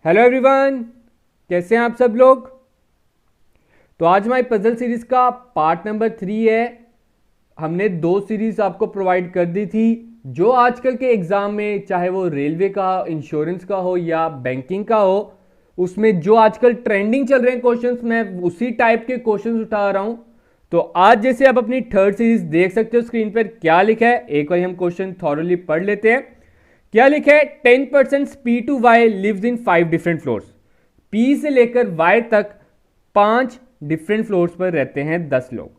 Hello everyone, कैसे हैं आप सब लोग। तो आज हमारी पजल सीरीज का पार्ट नंबर 3 है। हमने 2 सीरीज आपको प्रोवाइड कर दी थी जो आजकल के एग्जाम में, चाहे वो रेलवे का, इंश्योरेंस का हो या बैंकिंग का हो, उसमें जो आजकल ट्रेंडिंग चल रहे हैं क्वेश्चंस, मैं उसी टाइप के क्वेश्चंस उठा रहा हूं। तो आज जैसे आप अपनी थर्ड सीरीज देख सकते हो स्क्रीन पर क्या लिखा है, एक बार हम क्वेश्चन थॉरली पढ़ लेते हैं। क्या लिखा है? 10% P to Y lives in 5 different floors. P से लेकर वाई तक 5 डिफरेंट फ्लोर्स पर रहते हैं 10 लोग।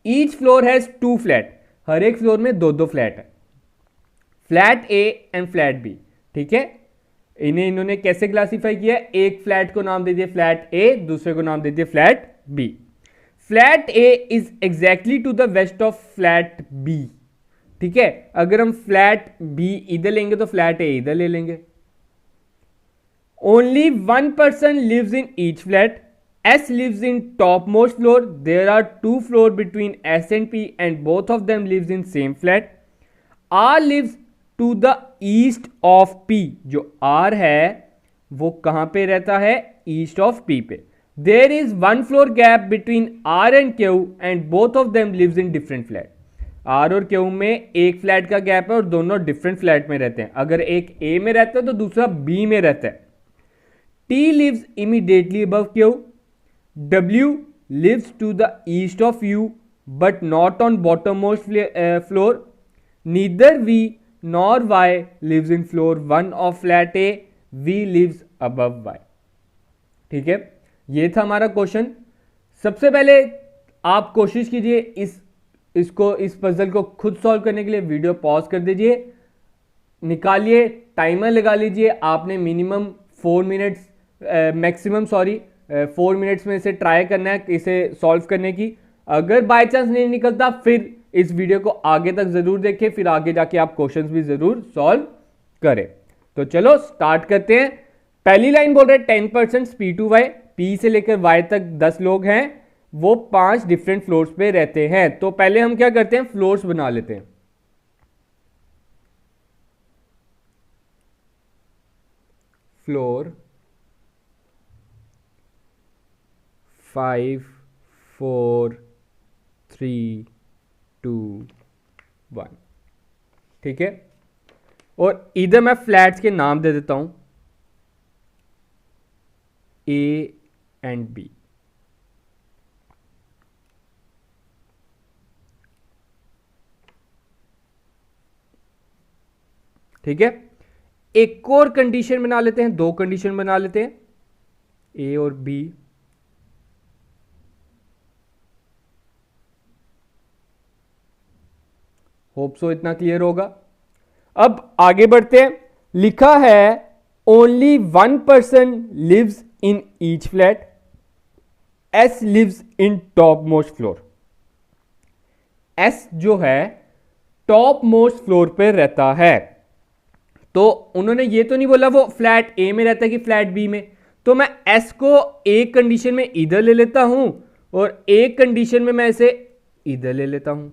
ईच फ्लोर हैज 2 फ्लैट, हर एक फ्लोर में 2-2 फ्लैट है। Flat A and flat B, ठीक है। इन्होंने कैसे क्लासीफाई किया? एक फ्लैट को नाम दे दिए फ्लैट ए, दूसरे को नाम दे दिए flat B. Flat A is exactly to the west of flat B, ठीक है। अगर हम फ्लैट बी इधर लेंगे तो फ्लैट ए इधर ले लेंगे। Only 1 person lives in each flat. S lives in top most floor. There are 2 floor between S and P and both of them lives in same flat. R lives to the east of P. जो R है वो कहां पे रहता है? East of P पे। There is 1 floor gap between R and Q and both of them lives in different flat. R और Q में एक फ्लैट का गैप है और दोनों डिफरेंट फ्लैट में रहते हैं। अगर एक ए में रहता है तो दूसरा बी में रहता है। T lives immediately above Q. W lives to the east of U but not on bottom most floor. Neither V nor Y lives in floor 1 of flat A. V lives above Y, ठीक है। ये था हमारा question. सबसे पहले आप कोशिश कीजिए इस पजल को खुद सॉल्व करने के लिए वीडियो पॉज कर दीजिए, निकालिए, टाइमर लगा लीजिए। आपने मिनिमम 4 मिनट्स मैक्सिमम 4 मिनट्स में इसे ट्राई करना है इसे सॉल्व करने की। अगर बाय चांस नहीं निकलता फिर इस वीडियो को आगे तक जरूर देखें, फिर आगे जाके आप क्वेश्चंस भी जरूर सॉल्व करें। तो चलो स्टार्ट करते हैं। पहली लाइन बोल रहे 10% पी टू वाई, पी से लेकर वाई तक 10 लोग हैं, वो 5 डिफरेंट फ्लोर्स पे रहते हैं। तो पहले हम क्या करते हैं? फ्लोर्स बना लेते हैं। फ्लोर 5 4 3 2 1, ठीक है। और इधर मैं फ्लैट्स के नाम दे देता हूं, ए एंड बी। ठीक है। एक और कंडीशन बना लेते हैं, 2 कंडीशन बना लेते हैं, ए और बी। होप सो इतना क्लियर होगा। अब आगे बढ़ते हैं। लिखा है only 1 person lives in each flat. S lives in top most floor. S जो है टॉप मोस्ट फ्लोर पर रहता है। तो उन्होंने ये तो नहीं बोला वो फ्लैट ए में रहता है कि फ्लैट बी में। तो मैं एस को एक कंडीशन में इधर ले लेता हूं और एक कंडीशन में मैं इसे इधर ले लेता हूं।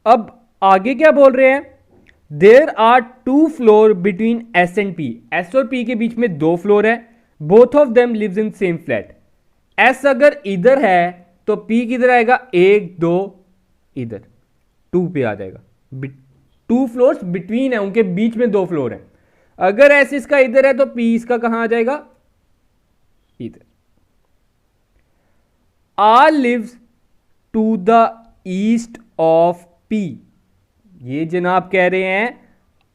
अब आगे क्या बोल रहे हैं? There are 2 floor between S and P. S और पी के बीच में 2 फ्लोर है। Both of them lives in same flat. S अगर इधर है तो पी किधर आएगा? 1 2 इधर 2 पे आ जाएगा। 2 फ्लोर्स बिटवीन है, उनके बीच में 2 फ्लोर है। अगर एस इसका इधर है तो पी इसका कहां आ जाएगा? इधर। R lives to the east of P. ये जनाब कह रहे हैं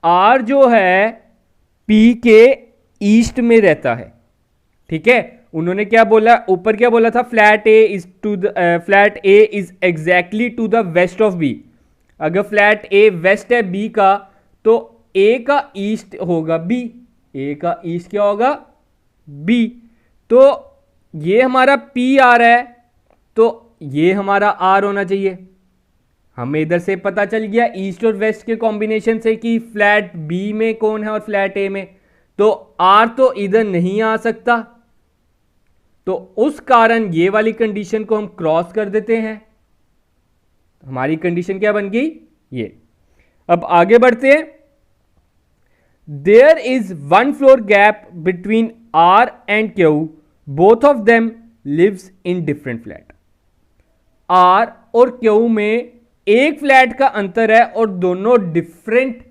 आर जो है पी के ईस्ट में रहता है, ठीक है। उन्होंने क्या बोला ऊपर? क्या बोला था? Flat A is exactly to the west of B. अगर फ्लैट ए वेस्ट है बी का तो ए का ईस्ट होगा बी। ए का ईस्ट क्या होगा? बी। तो ये हमारा पी आ रहा है तो ये हमारा आर होना चाहिए। हमें इधर से पता चल गया ईस्ट और वेस्ट के कॉम्बिनेशन से कि फ्लैट बी में कौन है और फ्लैट ए में। तो आर तो इधर नहीं आ सकता, तो उस कारण ये वाली कंडीशन को हम क्रॉस कर देते हैं। हमारी कंडीशन क्या बन गई? ये। अब आगे बढ़ते हैं। There is one floor gap between R and Q, both of them lives in different flat. R और क्यू में एक फ्लैट का अंतर है और दोनों डिफरेंट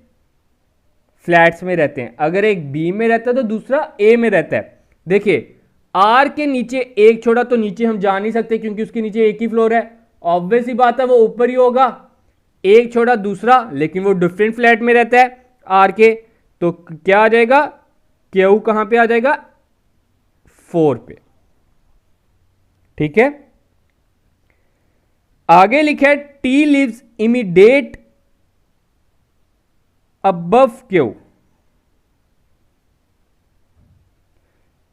फ्लैट्स में रहते हैं। अगर एक बी में रहता है तो दूसरा ए में रहता है। देखिए आर के नीचे एक छोड़ा तो नीचे हम जा नहीं सकते क्योंकि उसके नीचे एक ही फ्लोर है, ऑब्वियस ही बात है वो ऊपर ही होगा। एक छोड़ा दूसरा, लेकिन वो डिफरेंट फ्लैट में रहता है आर के, तो क्या आ जाएगा, क्यू कहां पे आ जाएगा, 4 पे। ठीक है, आगे लिखा है T lives immediate above Q.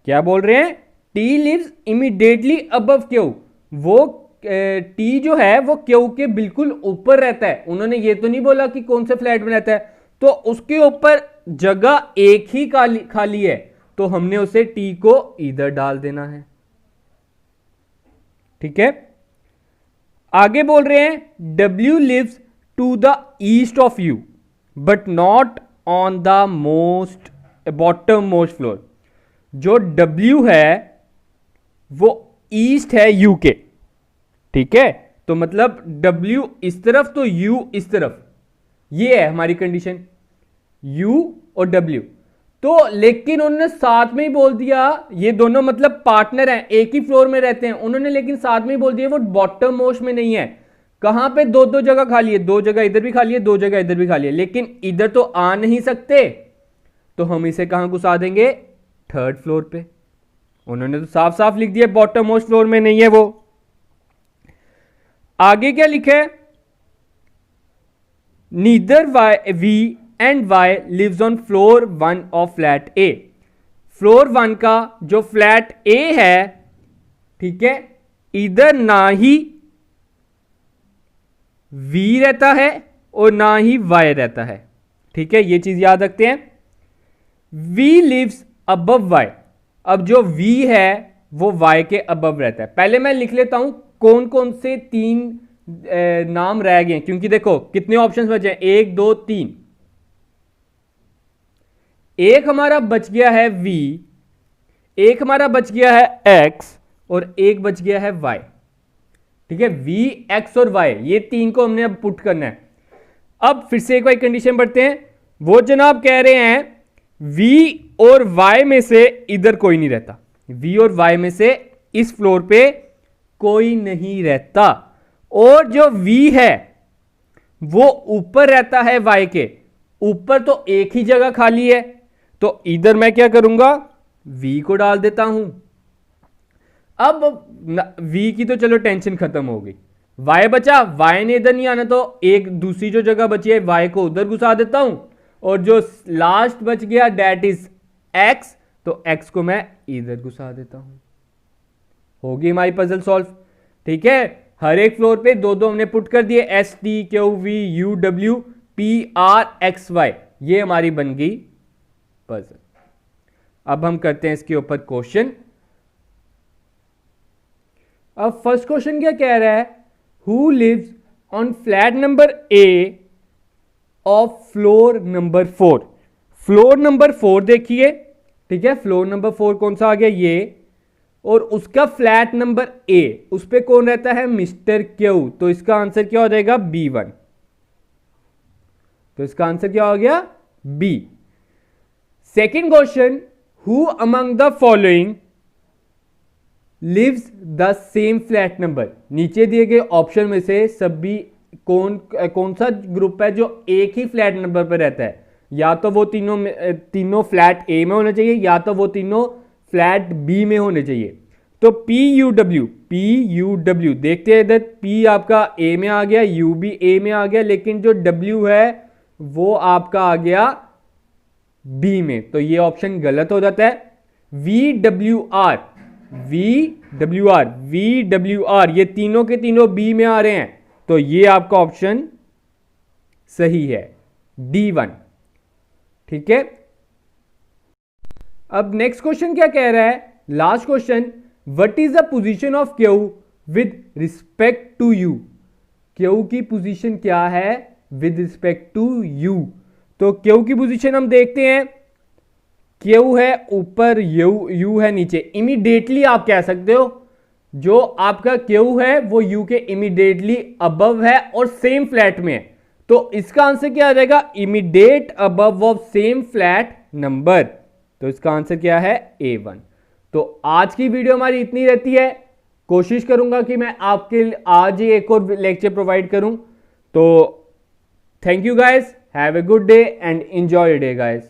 क्या बोल रहे हैं, T lives immediately above Q. वो टी जो है वो क्यू के बिल्कुल ऊपर रहता है। उन्होंने ये तो नहीं बोला कि कौन से फ्लैट में रहता है, तो उसके ऊपर जगह एक ही खाली है, तो हमने उसे टी को इधर डाल देना है। ठीक है, आगे बोल रहे हैं W lives to the east of U but not on the most bottom most floor. जो W है वो ईस्ट है U के। ठीक है, तो मतलब W इस तरफ तो U इस तरफ, ये है हमारी कंडीशन, U और W। तो लेकिन उन्होंने साथ में ही बोल दिया, ये दोनों मतलब पार्टनर हैं, एक ही फ्लोर में रहते हैं, उन्होंने लेकिन साथ में ही बोल दिया वो बॉटम मोस्ट में नहीं है। कहां पे दो दो जगह खाली है, दो जगह इधर भी खाली है, दो जगह इधर भी खाली है, लेकिन इधर तो आ नहीं सकते, तो हम इसे कहां घुसा देंगे, थर्ड फ्लोर पे। उन्होंने तो साफ साफ लिख दिया बॉटम मोस्ट फ्लोर में नहीं है वो। आगे क्या लिखा है, neither V and Y lives on floor 1 of flat A. Floor 1 का जो फ्लैट ए है, ठीक है, इधर ना ही वी रहता है और ना ही वाई रहता है। ठीक है, ये चीज याद रखते हैं। वी लिव्स अबव वाई, अब जो v है वो y के अबव रहता है। पहले मैं लिख लेता हूं कौन कौन से 3 नाम रह गए, क्योंकि देखो कितने ऑप्शंस बचे हैं, 1 2 3। एक हमारा बच गया है v, एक हमारा बच गया है x और एक बच गया है y। ठीक है, v x और y, ये 3 को हमने अब पुट करना है। अब फिर से एक बार कंडीशन बढ़ते हैं। वो जनाब कह रहे हैं v और y में से इधर कोई नहीं रहता, v और y में से इस फ्लोर पे कोई नहीं रहता, और जो v है वो ऊपर रहता है y के ऊपर, तो एक ही जगह खाली है, तो इधर मैं क्या करूंगा, v को डाल देता हूं। अब v की तो चलो टेंशन खत्म हो गई, y बचा, y ने इधर नहीं आना, तो एक दूसरी जो जगह बची है y को उधर घुसा देता हूं, और जो लास्ट बच गया डेट इज x, तो x को मैं इधर घुसा देता हूं। होगी हमारी पजल सॉल्व। ठीक है, हर एक फ्लोर पे दो दो हमने पुट कर दिए, S T Q V U W P R X Y, ये हमारी बन गई पजल। अब हम करते हैं इसके ऊपर क्वेश्चन। अब फर्स्ट क्वेश्चन क्या कह रहा है, who lives on flat number A of floor number 4। Floor number 4 देखिए, ठीक है, फ्लोर नंबर 4 कौन सा आ गया, ये, और उसका फ्लैट नंबर ए, उस पे कौन रहता है, मिस्टर क्यू, तो इसका आंसर क्या हो जाएगा, B1। तो इसका आंसर क्या हो गया, B। Second question, who among the following lives the same flat number. नीचे दिए गए ऑप्शन में से सभी कौन सा ग्रुप है जो एक ही फ्लैट नंबर पर रहता है, या तो वो तीनों फ्लैट ए में होने चाहिए, या तो वो तीनों फ्लैट बी में होने चाहिए। तो PUW देखते हैं, इधर P आपका ए में आ गया, U भी ए में आ गया, लेकिन जो W है वो आपका आ गया बी में, तो ये ऑप्शन गलत हो जाता है। VWR ये तीनों के तीनों बी में आ रहे हैं, तो ये आपका ऑप्शन सही है, D1। ठीक है, अब नेक्स्ट क्वेश्चन क्या कह रहा है, last question, what is the position of Q with respect to U. Q की पोजीशन क्या है विद रिस्पेक्ट टू यू। तो क्यू की पोजीशन हम देखते हैं, क्यू है ऊपर, यू है नीचे। इमीडिएटली आप कह सकते हो जो आपका क्यू है वो यू के इमीडिएटली अबव है और सेम फ्लैट में है, तो इसका आंसर क्या आ जाएगा, immediate above of same flat number. तो इसका आंसर क्या है, A1। तो आज की वीडियो हमारी इतनी रहती है, कोशिश करूंगा कि मैं आपके आज ही एक और लेक्चर प्रोवाइड करूं। तो thank you guys, have a good day and enjoy your day guys.